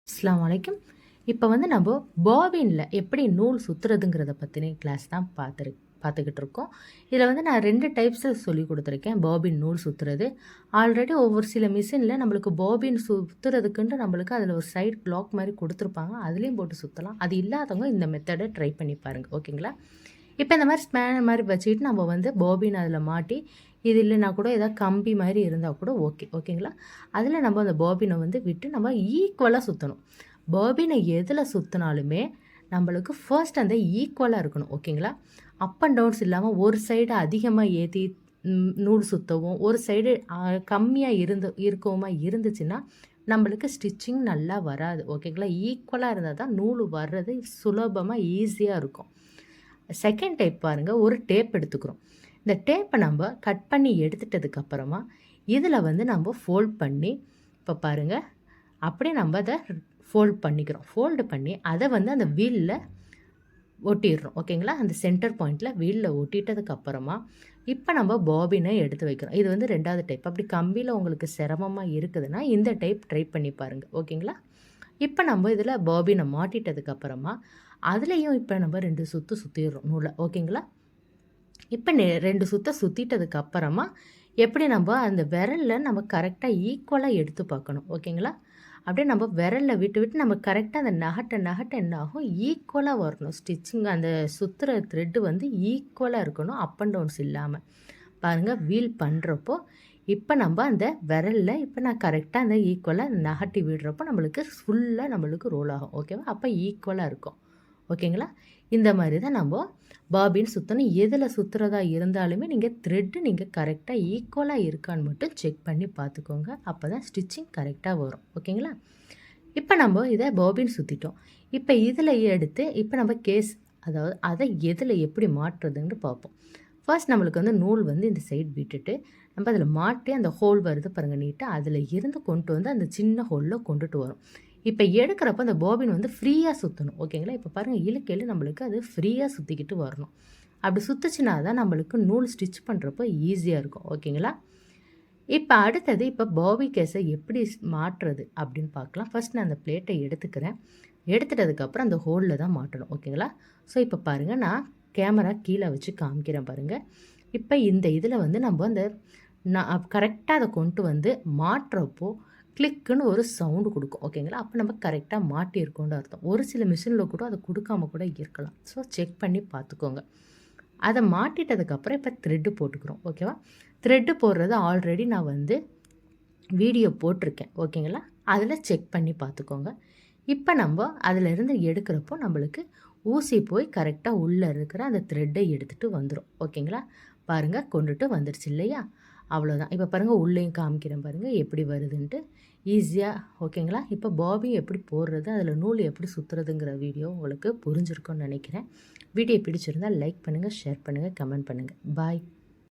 அஸ்ஸலாமு அலைக்கும். இப்போ வந்து நம்ம பாபின்ல எப்படி நூல் சுத்துறதுங்கிறத பத்தின கிளாஸ் தான் பார்த்துக்கிட்டு இருக்கோம். இதில் வந்து நான் 2 டைப்ஸு சொல்லிக் குடுத்துருக்கேன். பாபின் நூல் சுத்துறது. ஆல்ரெடி ஒவ்வொரு சில மிஷின்ல நம்மளுக்கு பாபின் சுத்துறதுக்குன்ட்டு நம்மளுக்கு அதில ஒரு சைடு க்ளாக் மாரி குடுத்துருப்பாங்க. அதுலயும் போட்டு சுத்தலாம். அது இல்லாதவங்க இந்த மெத்தட ட்ரை பண்ணி பாருங்க. ஓகேங்களா? இப்போ இந்த மாரி ஸ்பேனர் மாரி வச்சுக்கிட்டு நம்ம வந்து பாபின் அதில மாட்டி, இது இல்லைனா கூட ஏதாவது கம்பி மாரி இருந்தா கூட ஓகே. ஓகேங்களா? அதில நம்ம அந்த பாபின வந்து விட்டு நம்ம ஈக்குவலா சுத்தணும். பாபின எதில சுத்துனாலுமே நம்மளுக்கு ஃபர்ஸ்ட் அந்த ஈக்குவலா இருக்கணும். ஓகேங்களா? அப் அண்ட் டவுன்ஸ் இல்லாம ஒரு சைடு அதிகமா ஏத்தி நூல் சுத்தவும், ஒரு சைடு கம்மியா இருக்கவுமா இருந்துச்சுன்னா, நம்மளுக்கு ஸ்டிச்சிங் நல்லா வராது. ஓகேங்களா? ஈக்குவலா இருந்தா தான் நூல் வர்றது சுலபமா, ஈஸியா இருக்கும். செகண்ட் டைப் பாருங்க, ஒரு டேப் எடுத்துக்கிறோம். இந்த டேப்பை நம்ம கட் பண்ணி எடுத்துட்டதுக்கு அப்புறமா, இதில வந்து நம்ம ஃபோல்ட் பண்ணி, இப்போ பாருங்க, அப்படியே நம்ம அத ஃபோல்ட் பண்ணிக்கிறோம். ஃபோல்டு பண்ணி அத வந்து அந்த வீல்ல ஒட்டிடுறோம். ஓகேங்களா? அந்த சென்டர் பாயிண்ட்ல வீல்ல ஒட்டிட்டதுக்கு அப்புறமா, இப்போ நம்ம பாபினை எடுத்து வைக்கிறோம். இது வந்து 2வது டைப். அப்படி கம்பியில உங்களுக்கு சிரமமா இருக்குதுன்னா, இந்த டைப் ட்ரை பண்ணி பாருங்க. ஓகேங்களா? இப்போ நம்ம இதில பாபினை மாட்டிட்டதுக்கு அப்புறமா, அதுலயும் இப்போ நம்ம 2 சுத்து சுத்திடுறோம் நூல. ஓகேங்களா? இப்போ 2 சுத்த சுத்திட்டதுக்கு அப்புறமா, எப்படி நம்ம அந்த விரல்ல நம்ம கரெக்ட்டா ஈக்குவலா எடுத்து பார்க்கணும். ஓகேங்களா? அப்படியே நம்ம விரல்ல விட்டு விட்டு நம்ம கரெக்ட்டா அந்த நகட்ட என்ன ஆகும், ஈக்குவலா வரணும். ஸ்டிச்சிங் அந்த சுத்துற த்ரெட் வந்து ஈக்குவலா இருக்கணும். அப் அண்ட் டவுன்ஸ் இல்லாம. பாருங்க, வீல் பண்ணுறப்போ, இப்போ நம்ம அந்த விரல்ல இப்போ நான் கரெக்ட்டா அந்த ஈக்குவலா நகட்டி விடுறப்போ நம்மளுக்கு ஃபுல்லா நம்மளுக்கு ரோல் ஆகும். ஓகேவா? அப்போ ஈக்குவலா இருக்கும். ஓகேங்களா? இந்த மாதிரி தான் நம்ம பாபின் சுத்தணும். எதில சுத்துறதா இருந்தாலுமே நீங்க கரெக்ட்டா ஈக்குவலா இருக்கான்னு மட்டும் செக் பண்ணி பார்த்துக்கோங்க. அப்போ தான் ஸ்டிச்சிங் கரெக்ட்டா வரும். ஓகேங்களா? இப்போ நம்ம இத பாபின் சுத்திட்டோம். இப்போ இதில எடுத்து இப்போ நம்ம கேஸ், அதாவது அதை எதில எப்படி மாட்டுறதுன்னு பார்ப்போம். ஃபர்ஸ்ட் நம்மளுக்கு வந்து நூல் வந்து இந்த சைடு விட்டுட்டு, நம்ம அதில மாட்டி அந்த ஹோல் வருது பாருங்க நீட்டா, அதில இருந்து கொண்டு வந்து அந்த சின்ன ஹோல்ல கொண்டுட்டு வரோம். இப்போ எடுக்கிறப்ப அந்த பாபின் வந்து ஃப்ரீயா சுத்தணும். ஓகேங்களா? இப்போ பாருங்க, இழுக்கையில நம்மளுக்கு அது ஃப்ரீயா சுத்திக்கிட்டு வரணும். அப்படி சுத்துச்சுனா தான் நம்மளுக்கு நூல் ஸ்டிச் பண்ணுறப்போ ஈஸியா இருக்கும். ஓகேங்களா? இப்போ அடுத்தது, இப்போ பாபி கேஸை எப்படி மாட்டுறது அப்படின்னு பார்க்கலாம். ஃபர்ஸ்ட் நான் அந்த பிளேட்டை எடுத்துக்கிறேன். எடுத்துட்டதுக்கப்புறம் அந்த ஹோலில் தான் மாட்டணும். ஓகேங்களா? ஸோ இப்போ பாருங்கள், நான் கேமரா கீழே வச்சு காமிக்கிறேன் பாருங்கள். இப்போ இந்த இதில் வந்து நம்ம அந்த நான் கரெக்டாக அதை கொண்டு வந்து மாட்டுறப்போ கிளிக்குன்னு ஒரு சவுண்டு கொடுக்கும். ஓகேங்களா? அப்போ நம்ம கரெக்டாக மாட்டியிருக்கோன்னு அர்த்தம். ஒரு சில மிஷினில் கூட அதை கொடுக்காம கூட இருக்கலாம். ஸோ செக் பண்ணி பார்த்துக்கோங்க. அதை மாட்டிட்டதுக்கப்புறம் இப்போ த்ரெட்டு போட்டுக்கிறோம். ஓகேவா? த்ரெட்டு போடுறது ஆல்ரெடி நான் வந்து வீடியோ போட்டிருக்கேன். ஓகேங்களா? அதில் செக் பண்ணி பார்த்துக்கோங்க. இப்போ நம்ம அதிலிருந்து எடுக்கிறப்போ நம்மளுக்கு ஊசி போய் கரெக்டாக உள்ளே இருக்கிற அந்த த்ரெட்டை எடுத்துகிட்டு வந்துடும். ஓகேங்களா? பாருங்கள், கொண்டுட்டு வந்துடுச்சு இல்லையா? அவ்வளோதான். இப்போ பாருங்கள், உள்ளேயும் காமிக்கிறேன் பாருங்கள் எப்படி வருதுன்ட்டு ஈஸியாக. ஓகேங்களா? இப்போ பாபி எப்படி போடுறது, அதில் நூல் எப்படி சுற்றுறதுங்கிற வீடியோ உங்களுக்கு புரிஞ்சிருக்கும்னு நினைக்கிறேன். வீடியோ பிடிச்சிருந்தால் லைக் பண்ணுங்கள், ஷேர் பண்ணுங்கள், கமெண்ட் பண்ணுங்கள். பாய்.